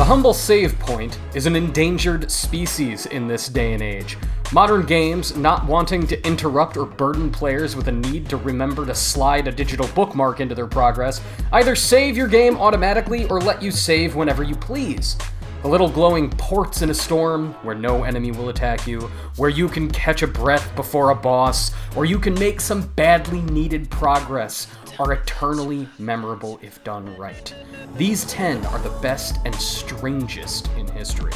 humble save point is an endangered species in this day and age. Modern games, not wanting to interrupt or burden players with a need to remember to slide a digital bookmark into their progress, either save your game automatically or let you save whenever you please. The little glowing ports in a storm, where no enemy will attack you, where you can catch a breath before a boss, or you can make some badly needed progress, are eternally memorable if done right. These 10 are the best and strangest in history.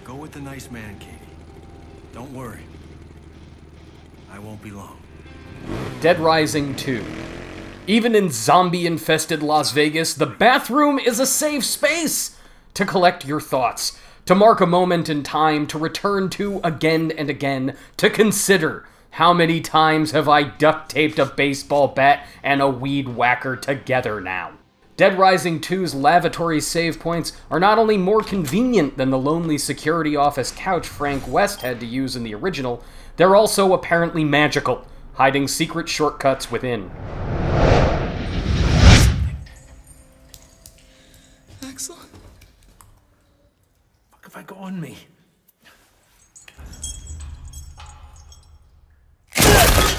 Go with the nice man, Katie. Don't worry. I won't be long. Dead Rising 2. Even in zombie-infested Las Vegas, the bathroom is a safe space to collect your thoughts, to mark a moment in time, to return to again and again, to consider how many times have I duct-taped a baseball bat and a weed whacker together now. Dead Rising 2's lavatory save points are not only more convenient than the lonely security office couch Frank West had to use in the original, they're also apparently magical, hiding secret shortcuts within. Excellent. Fuck if I go on me.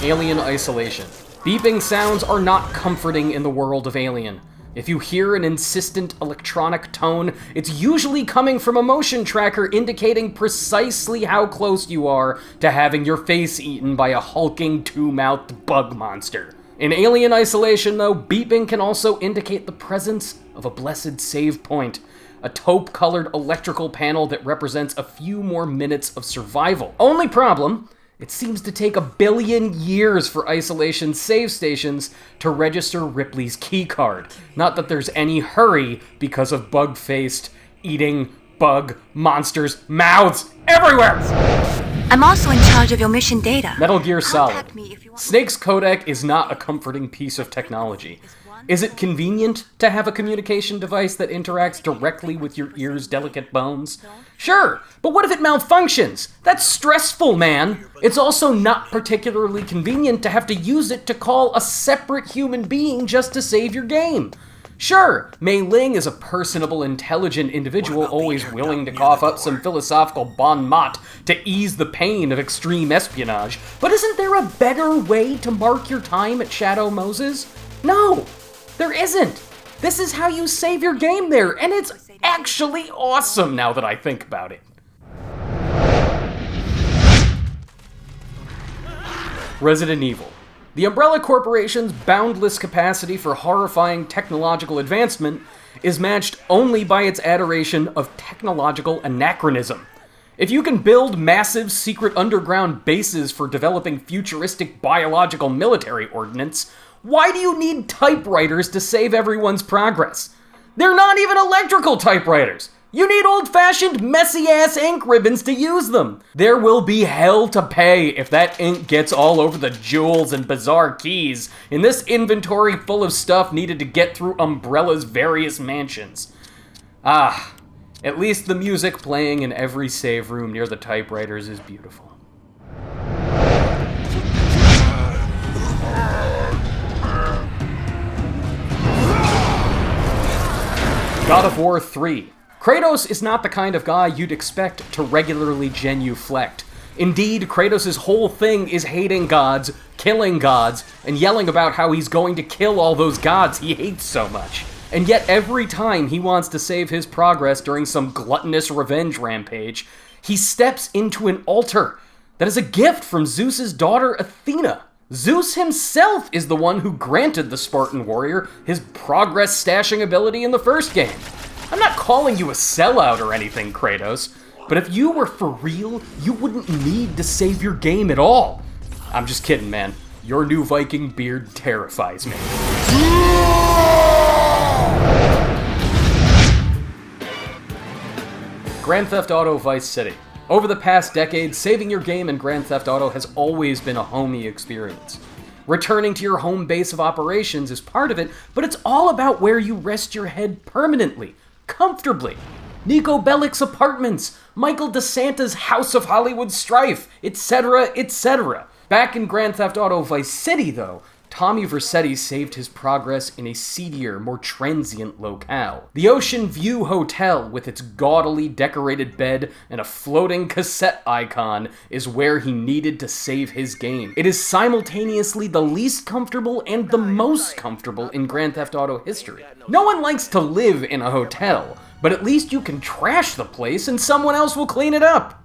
Alien Isolation. Beeping sounds are not comforting in the world of Alien. If you hear an insistent electronic tone, it's usually coming from a motion tracker indicating precisely how close you are to having your face eaten by a hulking two-mouthed bug monster. In Alien Isolation, though, beeping can also indicate the presence of a blessed save point, a taupe-colored electrical panel that represents a few more minutes of survival. Only problem: it seems to take 1 billion years for Isolation save stations to register Ripley's keycard. Not that there's any hurry because of bug-faced, eating bug monsters' mouths everywhere! I'm also in charge of your mission data. Metal Gear Solid. Contact me if you want- Snake's codec is not a comforting piece of technology. Is it convenient to have a communication device that interacts directly with your ear's delicate bones? Sure, but what if it malfunctions? That's stressful, man. It's also not particularly convenient to have to use it to call a separate human being just to save your game. Sure, Mei Ling is a personable, intelligent individual always willing to cough up some philosophical bon mot to ease the pain of extreme espionage, but isn't there a better way to mark your time at Shadow Moses? No, there isn't. This is how you save your game there, and it's actually awesome now that I think about it. Resident Evil. The Umbrella Corporation's boundless capacity for horrifying technological advancement is matched only by its adoration of technological anachronism. If you can build massive secret underground bases for developing futuristic biological military ordnance, why do you need typewriters to save everyone's progress? They're not even electrical typewriters! You need old-fashioned, messy-ass ink ribbons to use them! There will be hell to pay if that ink gets all over the jewels and bizarre keys in this inventory full of stuff needed to get through Umbrella's various mansions. Ah, at least the music playing in every save room near the typewriters is beautiful. God of War 3. Kratos is not the kind of guy you'd expect to regularly genuflect. Indeed, Kratos' whole thing is hating gods, killing gods, and yelling about how he's going to kill all those gods he hates so much. And yet every time he wants to save his progress during some gluttonous revenge rampage, he steps into an altar that is a gift from Zeus's daughter Athena. Zeus himself is the one who granted the Spartan warrior his progress stashing ability in the first game. I'm not calling you a sellout or anything, Kratos, but if you were for real, you wouldn't need to save your game at all. I'm just kidding, man. Your new Viking beard terrifies me. Grand Theft Auto Vice City. Over the past decade, saving your game in Grand Theft Auto has always been a homey experience. Returning to your home base of operations is part of it, but it's all about where you rest your head permanently, comfortably. Nico Bellic's apartments, Michael DeSanta's House of Hollywood Strife, etc., etc. Back in Grand Theft Auto Vice City, though, Tommy Vercetti saved his progress in a seedier, more transient locale. The Ocean View Hotel, with its gaudily decorated bed and a floating cassette icon, is where he needed to save his game. It is simultaneously the least comfortable and the most comfortable in Grand Theft Auto history. No one likes to live in a hotel, but at least you can trash the place and someone else will clean it up.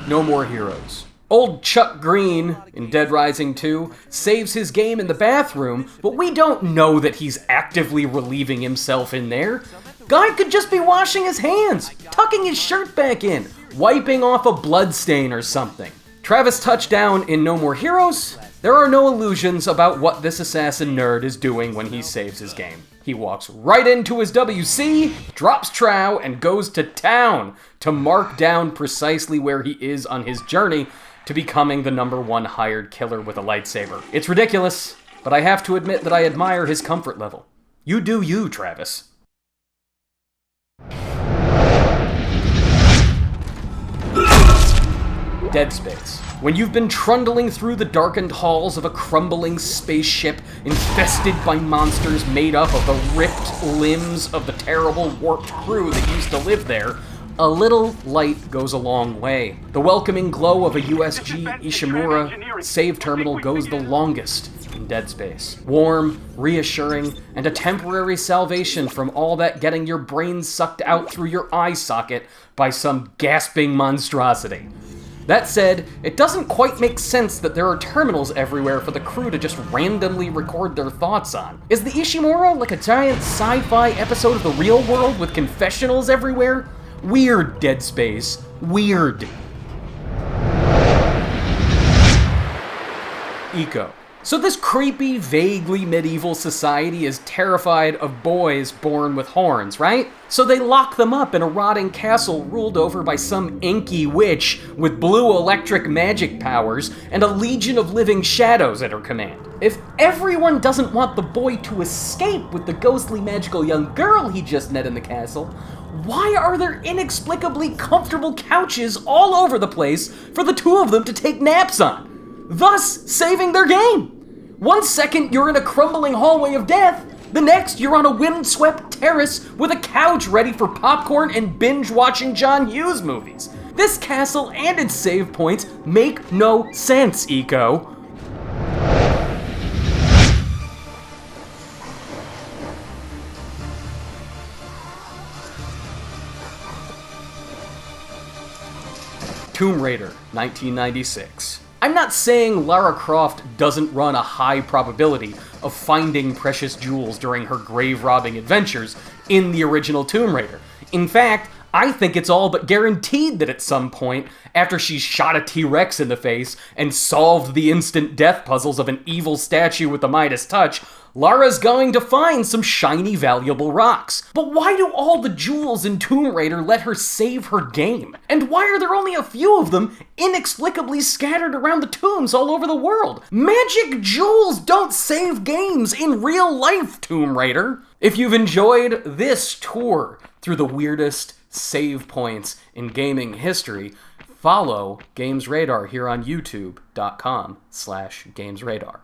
No More Heroes. Old Chuck Green, in Dead Rising 2, saves his game in the bathroom, but we don't know that he's actively relieving himself in there. Guy could just be washing his hands, tucking his shirt back in, wiping off a bloodstain or something. Travis Touchdown in No More Heroes. There are no illusions about what this assassin nerd is doing when he saves his game. He walks right into his WC, drops trow, and goes to town to mark down precisely where he is on his journey to becoming the #1 hired killer with a lightsaber. It's ridiculous, but I have to admit that I admire his comfort level. You do you, Travis. Dead Space. When you've been trundling through the darkened halls of a crumbling spaceship infested by monsters made up of the ripped limbs of the terrible warped crew that used to live there, a little light goes a long way. The welcoming glow of a USG Ishimura save terminal goes the longest in Dead Space. Warm, reassuring, and a temporary salvation from all that getting your brain sucked out through your eye socket by some gasping monstrosity. That said, it doesn't quite make sense that there are terminals everywhere for the crew to just randomly record their thoughts on. Is the Ishimura like a giant sci-fi episode of The Real World with confessionals everywhere? Weird, Dead Space. Weird. Eco. So this creepy, vaguely medieval society is terrified of boys born with horns, right? So they lock them up in a rotting castle ruled over by some inky witch with blue electric magic powers and a legion of living shadows at her command. If everyone doesn't want the boy to escape with the ghostly magical young girl he just met in the castle, why are there inexplicably comfortable couches all over the place for the two of them to take naps on, thus saving their game? One second you're in a crumbling hallway of death, the next you're on a windswept terrace with a couch ready for popcorn and binge-watching John Hughes movies. This castle and its save points make no sense, Eco. Tomb Raider, 1996. I'm not saying Lara Croft doesn't run a high probability of finding precious jewels during her grave-robbing adventures in the original Tomb Raider. In fact, I think it's all but guaranteed that at some point, after she's shot a T-Rex in the face and solved the instant death puzzles of an evil statue with the Midas touch, Lara's going to find some shiny, valuable rocks. But why do all the jewels in Tomb Raider let her save her game? And why are there only a few of them inexplicably scattered around the tombs all over the world? Magic jewels don't save games in real life, Tomb Raider. If you've enjoyed this tour through the weirdest save points in gaming history, follow Games Radar here on youtube.com/gamesradar.